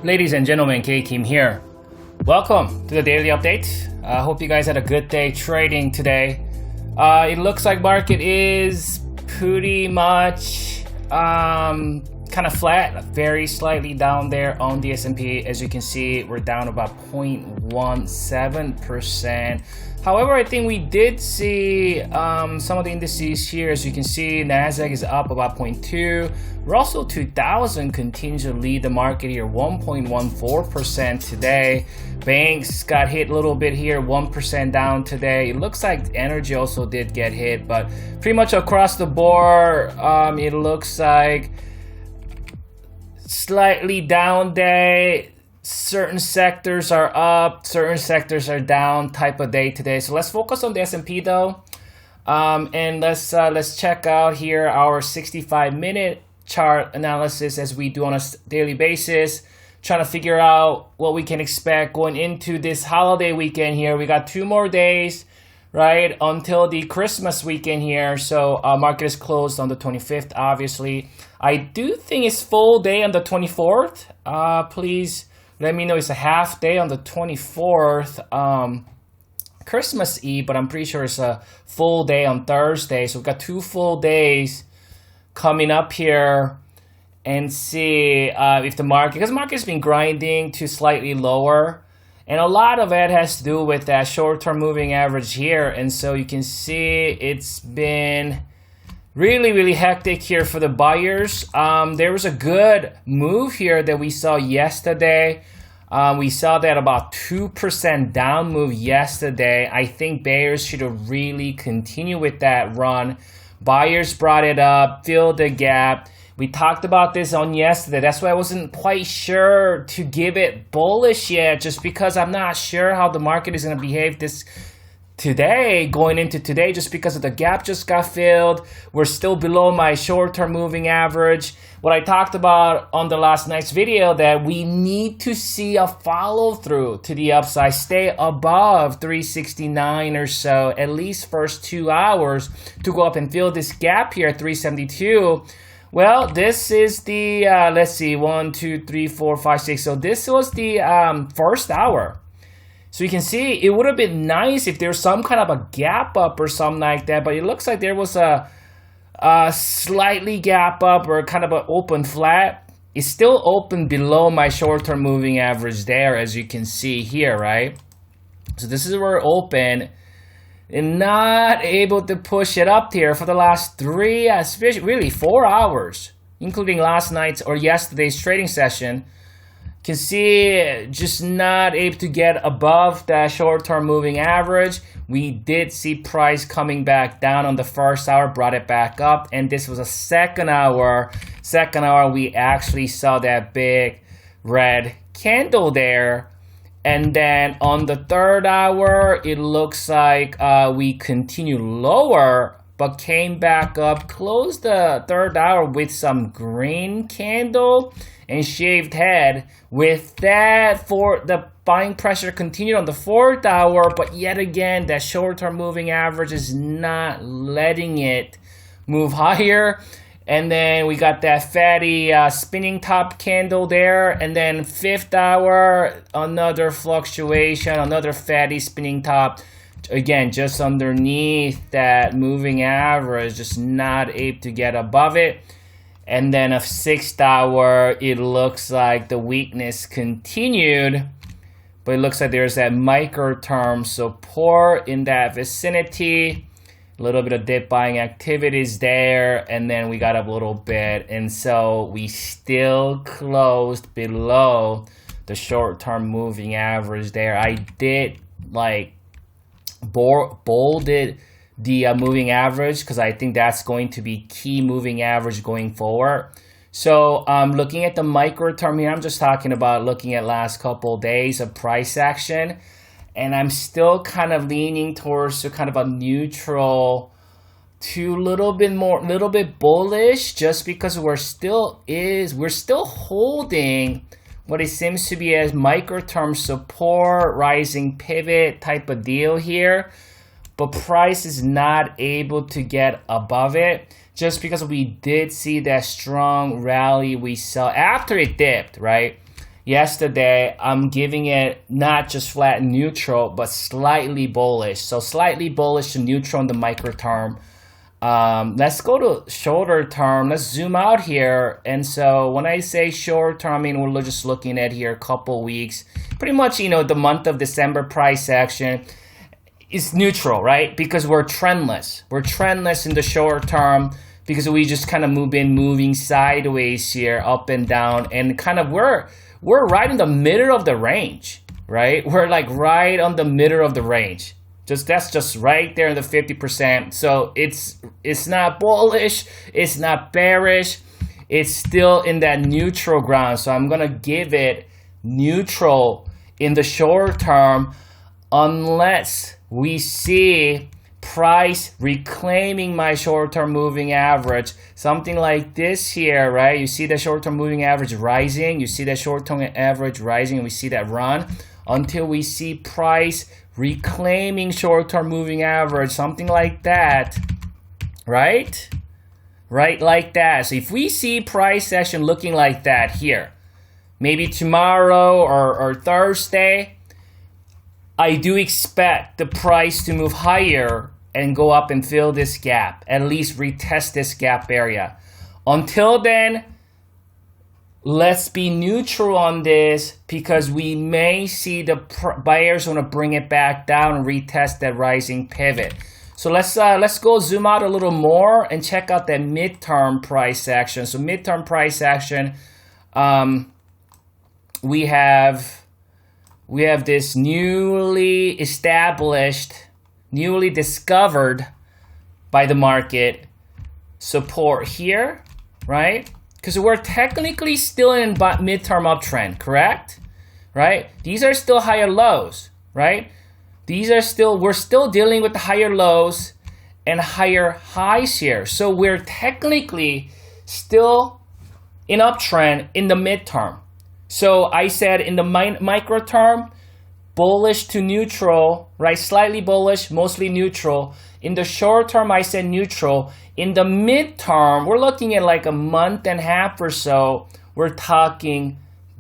Ladies and gentlemen, K-Kim here. Welcome to the daily update. I hope you guys had a good day trading today. It looks like market is pretty much kind of flat, very slightly down there on the S&P. As you can see, we're down about 0.17%. However, I think we did see some of the indices here. As you can see, Nasdaq is up about 0.2. Russell 2000 continues to lead the market here, 1.14% today. Banks got hit a little bit here, 1% down today. It looks like energy also did get hit, but pretty much across the board, it looks like slightly down day. Certain sectors are up, certain sectors are down type of day today. So let's focus on the S&P though, and let's check out here our 65-minute chart analysis as we do on a daily basis, trying to figure out what we can expect going into this holiday weekend here. We got 2 more days, right, until the Christmas weekend here. So market is closed on the 25th, obviously. I do think it's full day on the 24th. Please let me know it's a half day on the 24th, Christmas Eve, but I'm pretty sure it's a full day on Thursday. So we've got 2 full days coming up here, and see if the market, because the market's been grinding to slightly lower, and a lot of it has to do with that short-term moving average here. And so you can see it's been really hectic here for the buyers. There was a good move here that we saw yesterday. We saw that about 2% down move yesterday. I think bears should really continue with that run. Buyers brought it up, filled the gap. We talked about this on yesterday. That's why I wasn't quite sure to give it bullish yet, just because I'm not sure how the market is going to behave this today, going into today, just because of the gap just got filled. We're still below my short-term moving average. What I talked about on the last night's video, that we need to see a follow-through to the upside, stay above 369 or so, at least first 2 hours, to go up and fill this gap here at 372. Well, this is the, let's see, 1, 2, 3, 4, 5, 6. So this was the first hour. So you can see it would have been nice if there was some kind of a gap up or something like that, but it looks like there was a slightly gap up or kind of an open flat. It's still open below my short-term moving average there, as you can see here, right? So this is where we're open and not able to push it up here for the last 3, especially really 4 hours, including last night's or yesterday's trading session. Can see just not able to get above that short-term moving average. We did see price coming back down on the first hour, brought it back up, and this was a second hour. Second hour, we actually saw that big red candle there. And then on the third hour, it looks like we continue lower, but came back up, closed the third hour with some green candle and shaved head. With that, for the buying pressure continued on the fourth hour, but yet again, that short-term moving average is not letting it move higher. And then we got that fatty spinning top candle there. And then fifth hour, another fluctuation, another fatty spinning top. Again, just underneath that moving average, just not able to get above it. And then a 6th hour, it looks like the weakness continued, but it looks like there's that micro-term support in that vicinity. A little bit of dip buying activities there, and then we got up a little bit, and so we still closed below the short-term moving average there. I did like bolded the moving average, because I think that's going to be key moving average going forward. So looking at the micro term here, I'm just talking about looking at last couple days of price action, and I'm still kind of leaning towards kind of a neutral to a little bit bullish, just because we're still holding what it seems to be as micro term support, rising pivot type of deal here. But price is not able to get above it, just because we did see that strong rally we saw after it dipped, right? yesterday, I'm giving it not just flat and neutral, but slightly bullish. So slightly bullish to neutral in the micro term. Let's go to shorter term. Let's zoom out here. And so when I say short term, I mean, we're just looking at here a couple weeks. Pretty much, you know, the month of December price action is neutral, right? Because we're trendless. We're trendless in the short term because we just kind of moving sideways here, up and down. And kind of we're right in the middle of the range, right? We're like right on the middle of the range. That's just right there in the 50%. So it's not bullish, it's not bearish, it's still in that neutral ground. So I'm gonna give it neutral in the short term unless we see price reclaiming my short-term moving average, something like this here, right? You see the short-term moving average rising, you see the short-term average rising, and we see that run until we see price reclaiming short-term moving average, something like that, right? Right like that. So if we see price action looking like that here, maybe tomorrow or Thursday, I do expect the price to move higher and go up and fill this gap, at least retest this gap area. Until then, let's be neutral on this because we may see the buyers want to bring it back down and retest that rising pivot. So let's go zoom out a little more and check out that midterm price action. So midterm price action, we have this newly established, newly discovered by the market support here, right? Because we're technically still in midterm uptrend, correct? Right? These are still higher lows, right? We're still dealing with the higher lows and higher highs here. So we're technically still in uptrend in the midterm. So I said in the micro term, bullish to neutral, right? Slightly bullish, mostly neutral. In the short term, I said neutral. In the midterm, we're looking at like a month and a half or so, we're talking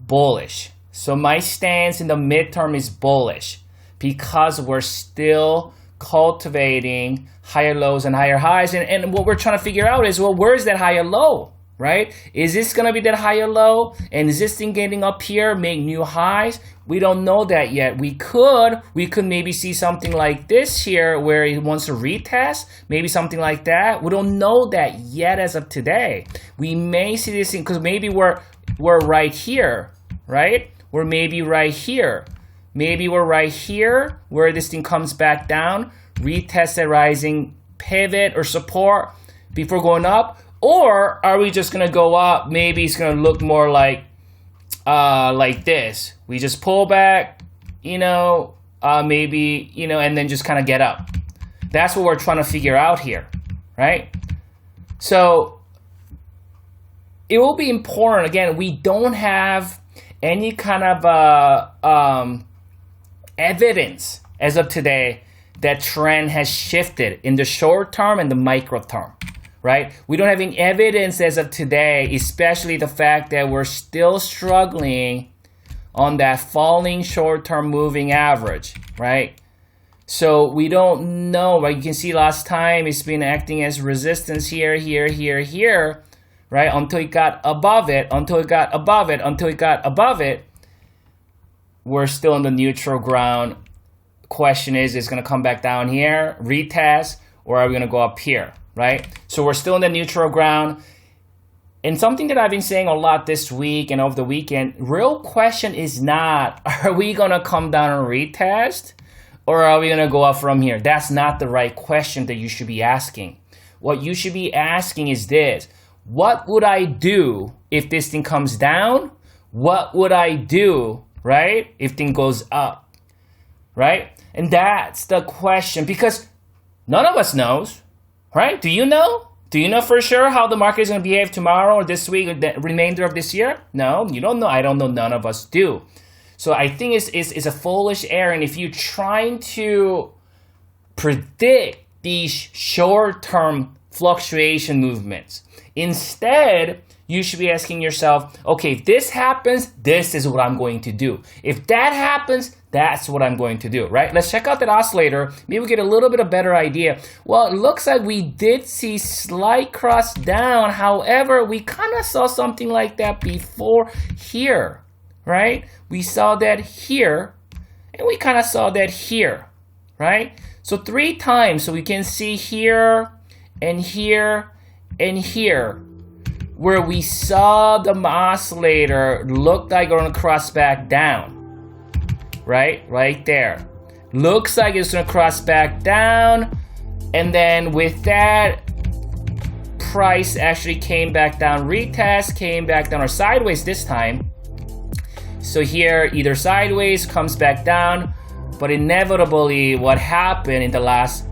bullish. So my stance in the midterm is bullish because we're still cultivating higher lows and higher highs. And what we're trying to figure out is, well, where's that higher low? Right? Is this going to be that higher low? And is this thing getting up here, make new highs? We don't know that yet. We could maybe see something like this here where it wants to retest, maybe something like that. We don't know that yet as of today. We may see this thing because maybe we're right here, right? We're maybe right here. Maybe we're right here where this thing comes back down, retest the rising pivot or support before going up. Or are we just gonna go up? Maybe it's gonna look more like this. We just pull back, maybe, and then just kind of get up. That's what we're trying to figure out here, right? So it will be important. Again, we don't have any kind of evidence as of today that trend has shifted in the short term and the micro term. Right? We don't have any evidence as of today, especially the fact that we're still struggling on that falling short-term moving average, right? So we don't know, right? You can see last time it's been acting as resistance here, right? Until it got above it, we're still on the neutral ground. Question is, it's going to come back down here, retest, or are we going to go up here? Right? So we're still in the neutral ground. And something that I've been saying a lot this week and over the weekend, real question is not, are we going to come down and retest? Or are we going to go up from here? That's not the right question that you should be asking. What you should be asking is this. What would I do if this thing comes down? What would I do, right, if thing goes up? Right? And that's the question because none of us knows. Right? Do you know? Do you know for sure how the market is going to behave tomorrow or this week or the remainder of this year? No, you don't know. I don't know. None of us do. So I think it's a foolish error. And if you're trying to predict these short-term fluctuation movements, instead, you should be asking yourself, okay, if this happens, this is what I'm going to do. If that happens, that's what I'm going to do, right? Let's check out that oscillator. Maybe we get a little bit of better idea. Well, it looks like we did see slight cross down. However, we kind of saw something like that before here, right? We saw that here, and we kind of saw that here, right? So 3 times, so we can see here, and here, and here, where we saw the oscillator look like we're gonna cross back down. Right there. Looks like it's gonna cross back down, and then with that, price actually came back down, retest, came back down, or sideways this time. So here, either sideways, comes back down, but inevitably what happened in the last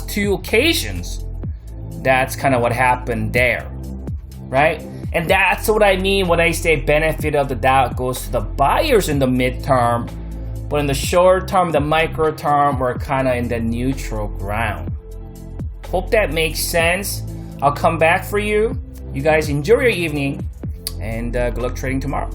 2 occasions, that's kind of what happened there, right? And that's what I mean when I say benefit of the doubt goes to the buyers in the midterm, but in the short term, the micro term, we're kind of in the neutral ground. Hope that makes sense. I'll come back for you. You guys enjoy your evening, and good luck trading tomorrow.